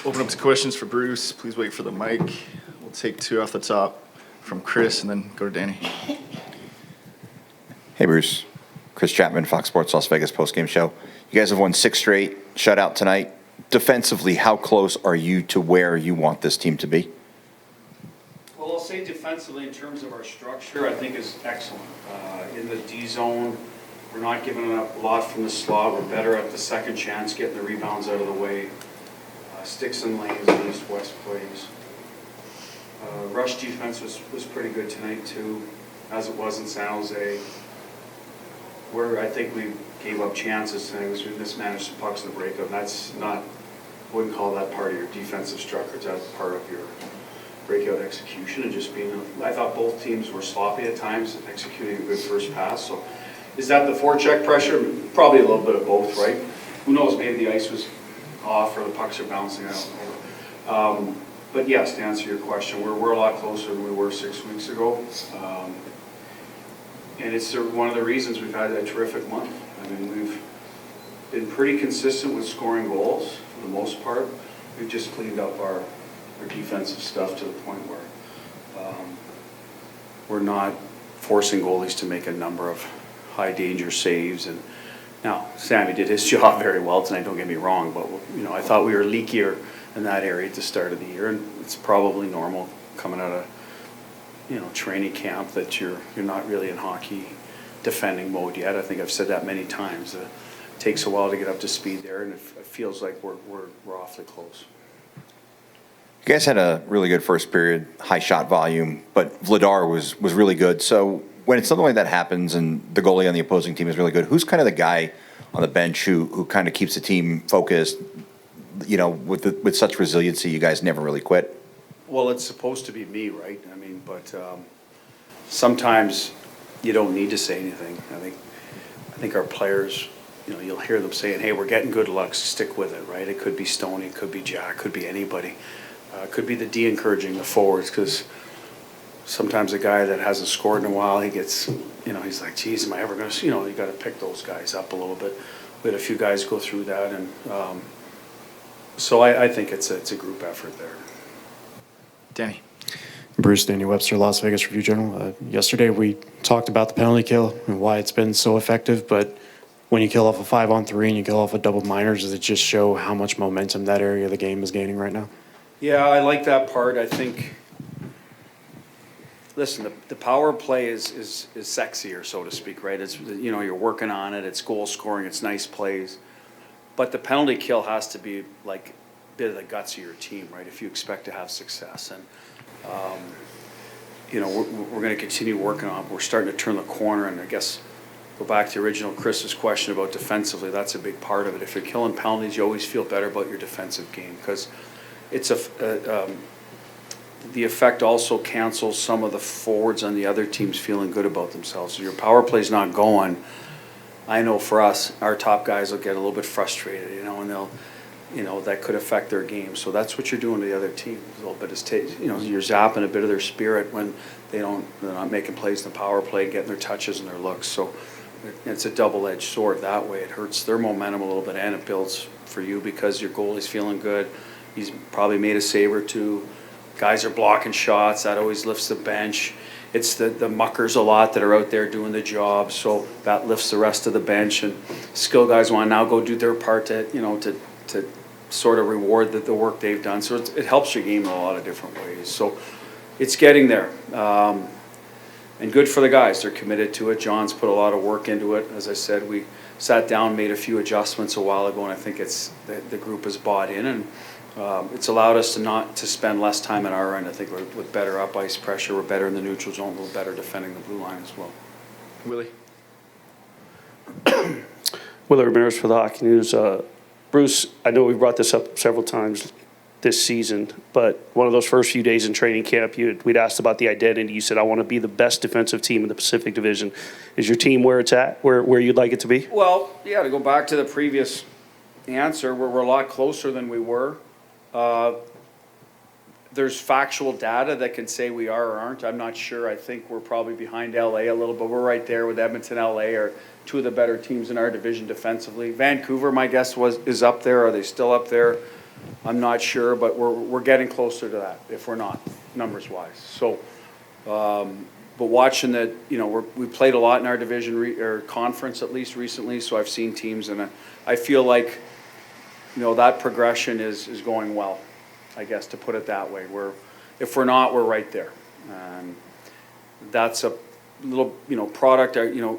Open up to questions for Bruce. Please wait for the mic. We'll take two off the top from Chris and then go to Danny. Hey, Bruce. Chris Chapman, Fox Sports Las Vegas postgame show. You guys have won 6 straight, shutout tonight. Defensively, how close are you to where you want this team to be? Well, I'll say defensively in terms of our structure, I think is excellent. In the D zone, we're not giving up a lot from the slot. We're better at the second chance, getting the rebounds out of the way. Sticks and lanes and east-west plays. Rush defense was pretty good tonight too, as it was in San Jose, where I think we gave up chances tonight was we mismanaged the pucks in the breakup. And that's not, I wouldn't call that part of your defensive structure. That's part of your breakout execution and just being, I thought both teams were sloppy at times, executing a good first pass. So is that the forecheck pressure? Probably a little bit of both, right? Who knows, maybe the ice was off or the pucks are bouncing out. But yes, to answer your question, we're a lot closer than we were 6 weeks ago. And it's one of the reasons we've had a terrific month. I mean, we've been pretty consistent with scoring goals for the most part. We've just cleaned up our defensive stuff to the point where we're not forcing goalies to make a number of high danger saves. And now, Sammy did his job very well tonight, don't get me wrong, but I thought we were leakier in that area at the start of the year, and it's probably normal coming out of training camp that you're not really in hockey defending mode yet. I think I've said that many times. It takes a while to get up to speed there, and it feels like we're awfully close. You guys had a really good first period, high shot volume, but Vladar was really good. So when it's something like that happens and the goalie on the opposing team is really good, who's kind of the guy on the bench who kind of keeps the team focused? With such resiliency, you guys never really quit. Well, it's supposed to be me, right? I mean, but sometimes you don't need to say anything. I think our players, you'll hear them saying, "Hey, we're getting good luck. Stick with it," right? It could be Stoney, it could be Jack, could be anybody. It could be the D encouraging the forwards, because sometimes a guy that hasn't scored in a while, he gets, he's like, "Geez, am I ever going to?" You got to pick those guys up a little bit. We had a few guys go through that, and so I think it's a group effort there. Danny. Bruce, Danny Webster, Las Vegas Review-Journal. Yesterday we talked about the penalty kill and why it's been so effective, but when you kill off a 5-on-3 and you kill off a double minors, does it just show how much momentum that area of the game is gaining right now? Yeah, I like that part. I think, listen, the power play is sexier, so to speak, right? It's, you're working on it, it's goal scoring, it's nice plays. But the penalty kill has to be like a bit of the guts of your team, right? If you expect to have success. And, we're going to continue working on it. We're starting to turn the corner, and I guess go back to the original Chris's question about defensively, that's a big part of it. If you're killing penalties, you always feel better about your defensive game, because it's the effect also cancels some of the forwards on the other teams feeling good about themselves. So your power play's not going. I know for us, our top guys will get a little bit frustrated, and they'll, that could affect their game. So that's what you're doing to the other team. A little bit of, you're zapping a bit of their spirit when they're not making plays in the power play, getting their touches and their looks. So it's a double-edged sword that way. It hurts their momentum a little bit, and it builds for you because your goalie's feeling good. He's probably made a save or two. Guys are blocking shots. That always lifts the bench. It's the muckers a lot that are out there doing the job, so that lifts the rest of the bench. And skill guys want to now go do their part to sort of reward the work they've done. So it helps your game in a lot of different ways. So it's getting there, and good for the guys. They're committed to it. John's put a lot of work into it. As I said, we sat down, made a few adjustments a while ago, and I think the group has bought in, and it's allowed us to spend less time at our end. I think with better up ice pressure, we're better in the neutral zone, we're better defending the blue line as well. Willie. Willie Ramirez for the Hockey News. Bruce, I know we've brought this up several times this season, but one of those first few days in training camp, we'd asked about the identity. You said, "I want to be the best defensive team in the Pacific Division." Is your team where it's at, where you'd like it to be? Well, yeah, to go back to the previous answer, we're a lot closer than we were. There's factual data that can say we are or aren't. I'm not sure. I think we're probably behind LA a little, but we're right there with Edmonton, LA are two of the better teams in our division defensively. Vancouver, my guess is up there. Are they still up there? I'm not sure, but we're getting closer to that, if we're not, numbers-wise. So, but watching that, you know, we played a lot in our division, or conference at least recently, so I've seen teams, and I feel like, you know, that progression is going well, I guess, to put it that way. If we're not, we're right there. That's a little, you know, product, you know,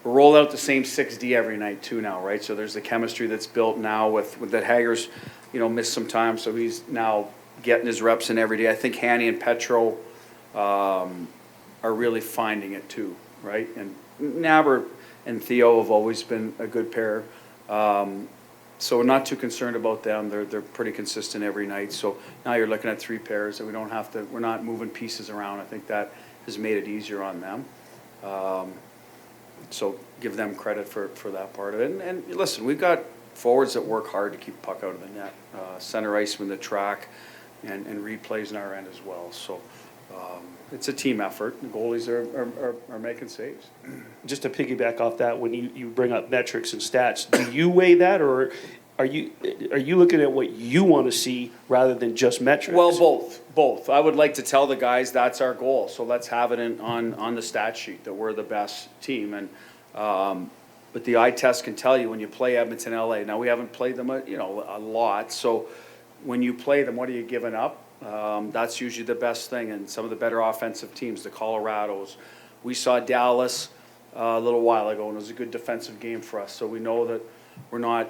we roll out the same 6D every night too now, right? So there's the chemistry that's built now with that Hager's, you know, missed some time, so he's now getting his reps in every day. I think Hanny and Petro are really finding it too, right? And Naber and Theo have always been a good pair. So we're not too concerned about them. They're pretty consistent every night. So now you're looking at 3 pairs that we don't have to, we're not moving pieces around. I think that has made it easier on them. So give them credit for that part of it. And listen, we've got forwards that work hard to keep puck out of the net. Center iceman, the track, and replays in our end as well. So it's a team effort. The goalies are making saves. Just to piggyback off that, when you bring up metrics and stats, do you weigh that, or are you looking at what you want to see rather than just metrics? Well, both. I would like to tell the guys that's our goal, so let's have it on the stat sheet that we're the best team. And but the eye test can tell you when you play Edmonton, LA. Now we haven't played them, a lot. So when you play them, what are you giving up? That's usually the best thing. And some of the better offensive teams, the Colorados, we saw Dallas a little while ago, and it was a good defensive game for us. So we know that we're not,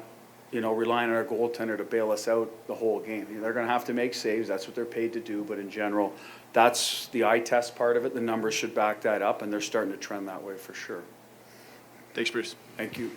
relying on our goaltender to bail us out the whole game. They're going to have to make saves. That's what they're paid to do. But in general, that's the eye test part of it. The numbers should back that up, and they're starting to trend that way for sure. Thanks, Bruce. Thank you.